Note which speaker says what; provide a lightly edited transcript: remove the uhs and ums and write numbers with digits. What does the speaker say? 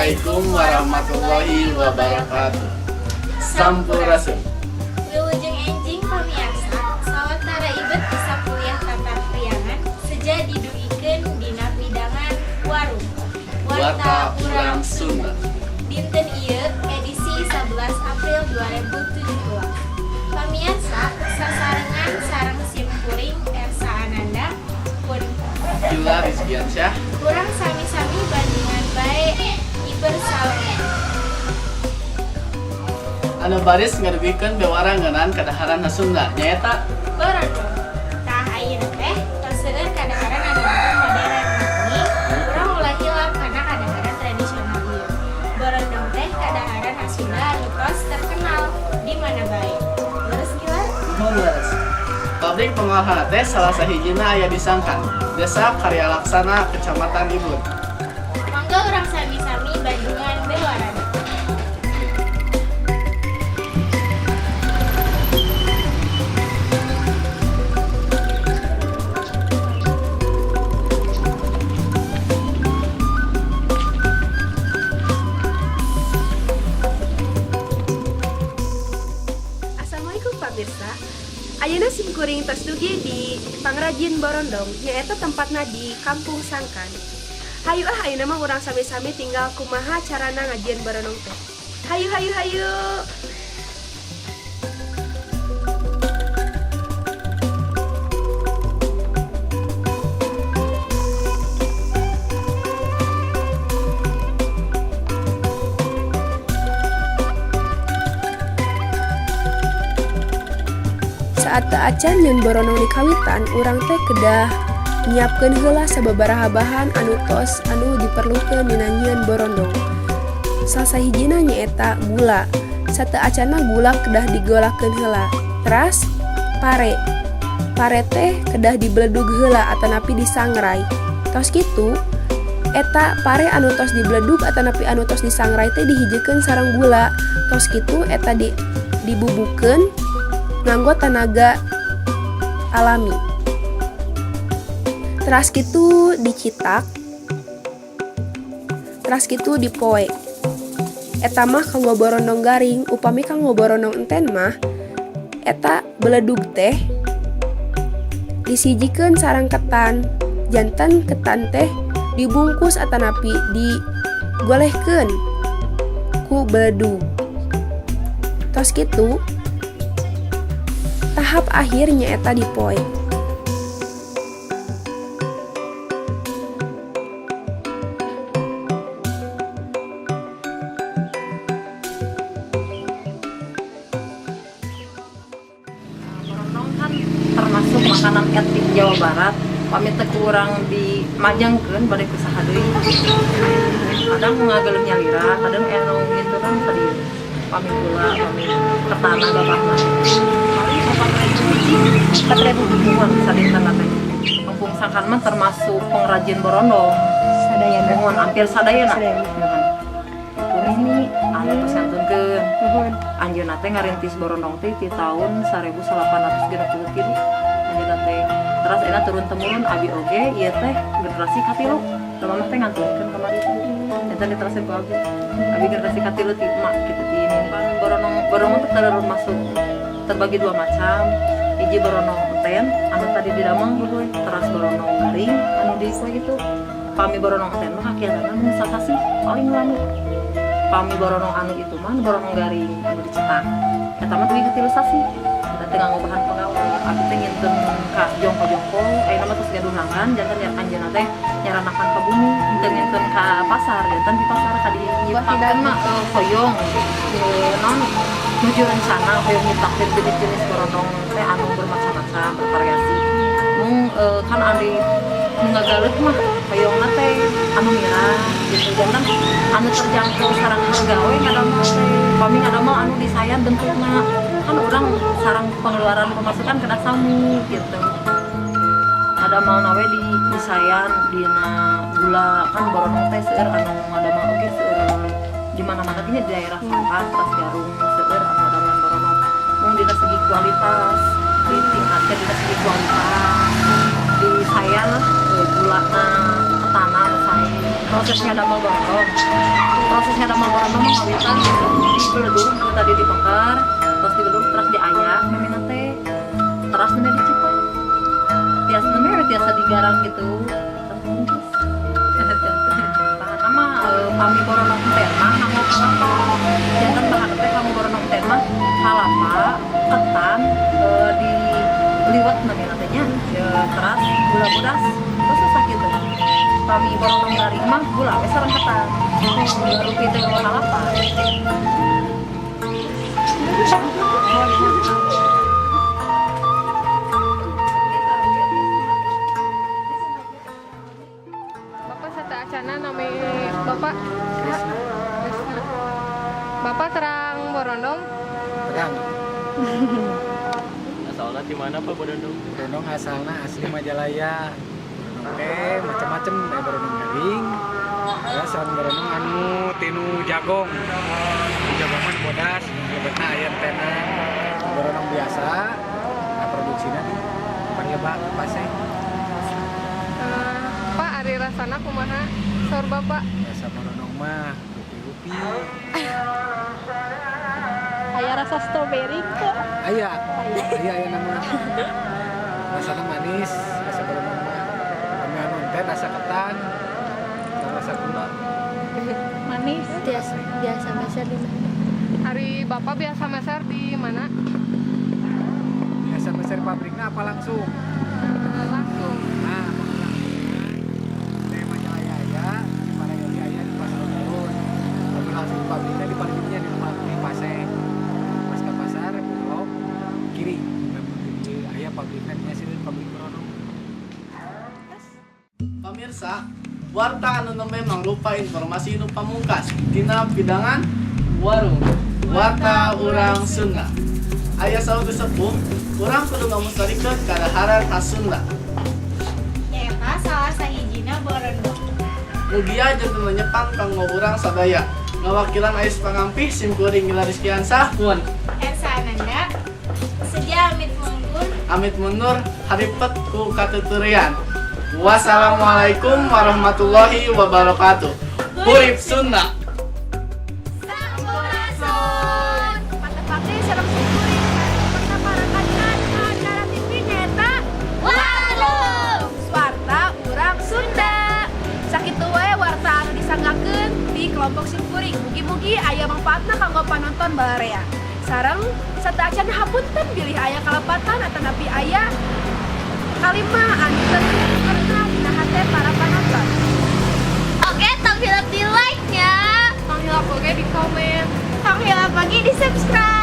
Speaker 1: Assalamualaikum warahmatullahi wabarakatuh. Sampurasun.
Speaker 2: Wilujeng enjing pamiarsa, sawatara ibet bisa kuliah tatar priangan, seja diduikeun dina pidangan warung.
Speaker 1: Warta Urang Sunda.
Speaker 2: Dinten ieu edisi 11 April 2017. Pamiarsa, sasarengan sareng simkuring Ersa Ananda pun
Speaker 1: Jula Rizkiansyah.
Speaker 2: kurang sami-sami bandingan bae Iber Salome.
Speaker 1: Anu baris ngadugikeun bewarangenan kadaharan Sunda nyaeta
Speaker 2: Borondong. Tah ayeuna teh tos seueur kadaharan anu modern ini, urang ulah hilap kana kadaharan tradisional ieu. Borondong teh kadaharan Sunda anu tos terkenal di mana bae. Leres kilar?
Speaker 1: Leres. Pabrik pengolahan teh salah sahijina aya di Sangkan, Desa Karya Laksana, Kecamatan Ibun.
Speaker 2: Mangga urang sami-sami bandungan bewarana.
Speaker 3: Assalamualaikum pemirsa. Ayeuna simkuring tos dugi di Pangrajin Borondong, nyaeta tempatna di Kampung Sangkan. Hayu ayeuna mah urang sami-sami tinggal kumaha carana ngajieun borondong teh. Hayu hayu hayu. Saat teu acan nyeun borondong di kawitan, urang teh kedah nyiapkeun heula sababaraha bahan anu tos anu diperlukeun dina nyieun borondong. Salah sahijina nyaeta gula. Sateu acanna gula kedah digolakeun heula. Teras pare. Pare teh kedah dibeledug heula atanapi disangrai. Tos kitu, eta pare anu tos dibeledug atanapi anu tos disangrai teh dihijikeun sareng gula. Tos kitu eta dibubukeun nganggo tenaga alami. Teras kitu dicitak. Teras kitu dipoe. Eta mah kanggo borondong garing, upami kanggo borondong enten mah eta beledug teh disijikeun sareng ketan. Janten ketan teh dibungkus atanapi digolehkeun ku beledug. Tos kitu tahap akhirnya eta dipoe.
Speaker 4: Borondong kan termasuk makanan etnik Jawa Barat. Pamit teh kurang dimajangkeun bade kusaha deui. Kadang ngagelem nyalira, kadang anu gitu kan tadi pamit gula, pamit ketan babahna. Paling 4.000 ribuan sadinten teh. Kampung Sangkan mah termasuk pengrajin borondong.
Speaker 3: Sadayana.
Speaker 4: Mohon hampir sadayana. Ini anu tos ngantunkeun. Anjeunna teh ngarintis borondong teh di tahun 1860 kitu. Anjeunna teh terus enak turun temurun abi oge ieu teh generasi katilu. Mama teh ngantunkeun kamari teh. Eta diterusin ku abi. Abi generasi katilu ti emak kitu ti ini. Borondong teh termasuk terbagi dua macam. Hiji borondong enten anu tadi didamel terus borondong garing anu di kue gitu. Pami borondong enten mah kakieutan nu sasasi paling lami. Pami borondong anu itu mah borondong garing anu dicetak. Eta mah teu utilisasi. Eta teh nganggo bahan pengawet. Abi teh nginten ka jongko-jongko, ayeuna mah tos gadunangan, janten nya anjeunna teh nyaranakan ka bumi, teu nginten ka pasar, janten di pasar ka dipakeun mah hoyong. Non nuju rencana hoyong nyiptakeun jenis-jenis borondong teh anu bermacam-macam, bervariasi. Mung kan ari ngagalut mah hoyongna teh anu mirah gitu, janten anu terjangkau sareng harga we ngadamel teh. Pami ngadamel anu disayan bentukna. Kan orang sarang pengeluaran pemasukan kena sami gitu. Ada mau nawe disayan dina gula kan borondong teh seueur anu ngadamel oge seueur di mana-mana di daerah Sangkan, Tas Garung seueur anu ngadamel borondong. Mung dina segi kualitas, ditingkatkeun dina segi kualitas. Disayan gulana ketanan sae prosesnya damel borondong mah kawitan di beledung tadi dibakar terus di beledung terus diayak memang teh terus namanya dicipta tiasa digarang gitu terus bungkus bahan nama kami borondong teh mah nganggo kalapa jantan bahan teh kami borondong teh mah kalapa ketan diliwat namanya tehnya terus gula bodas terus sakit tuh kami borondong garing mah gula we sareng ketan baru kita mau kalapa
Speaker 5: Bapak sata acana nami Bapak Bapak terang borondong
Speaker 6: Terang,
Speaker 7: Asalnya di mana Pak Borondong?
Speaker 6: Borondong asalnya asli Majalaya. Borondong macam-macam Borondong garing. Terus sareng Borondong anu tinu jagong. Jagong mah bodas, lebetna aya tena. Borondong biasa, nah produksinya di Panlebak Paseh.
Speaker 5: Pak ari rasana kumaha saur Bapak
Speaker 6: Biasa Borondong mah rupi-rupi.
Speaker 5: aya rasa stroberi kok
Speaker 6: Aya nama. Rasanya manis, rasa Borondong mah. Kami anu teh rasa ketan, rasa gula.
Speaker 5: manis
Speaker 2: Biasa besar di mana?
Speaker 5: hari Bapak biasa meser di mana
Speaker 6: Biasa meser pabriknya apa langsung?
Speaker 5: langsung
Speaker 6: Nah, dari Majalaya ya, di Parayoli aya di Pasar Urun. Tapi langsung di pabriknya di pabriknya di rumah di Paseh. Pas ke pasar, belok kiri. Di aya pabriknya di sini pabrik Borondong.
Speaker 1: Pemirsa, warta anu nembe mangrupa informasi nu pamungkas dina bidangan warung warta urang Sunda. Aya saeutik sepuh, urang kudu ngamustarikeun kadaharan khas Sunda.
Speaker 2: Eta salah sahijina borondong.
Speaker 1: Mugia jeung teu nyepang kanggo urang sadaya. Ngawakilan ais pangampih simkuring Gila Rizkiansah nuhun.
Speaker 2: Ersa Ananda, Sedia
Speaker 1: Amit mundur haripet ku katuturian. Wassalamualaikum warahmatullahi wabarakatuh. Hurip Sunda.
Speaker 2: Sampurasun. Patepake sareng simkuring pernah parakankan acara TV nyata. Waduh,
Speaker 3: Warta urang Sunda. Sakitu wae warta anu disanggakeun di kelompok simkuring. Mugi-mugi aya manfaatna kanggo panonton balarea. Sareng sateuacan hapunten bilih aya kalepatan atanapi aya kalimah anu teu pernah dina hate para panonton.
Speaker 2: Oke, tong hilap di like-nya.
Speaker 5: tong hilap oge di komen
Speaker 2: Tong hilap lagi di subscribe.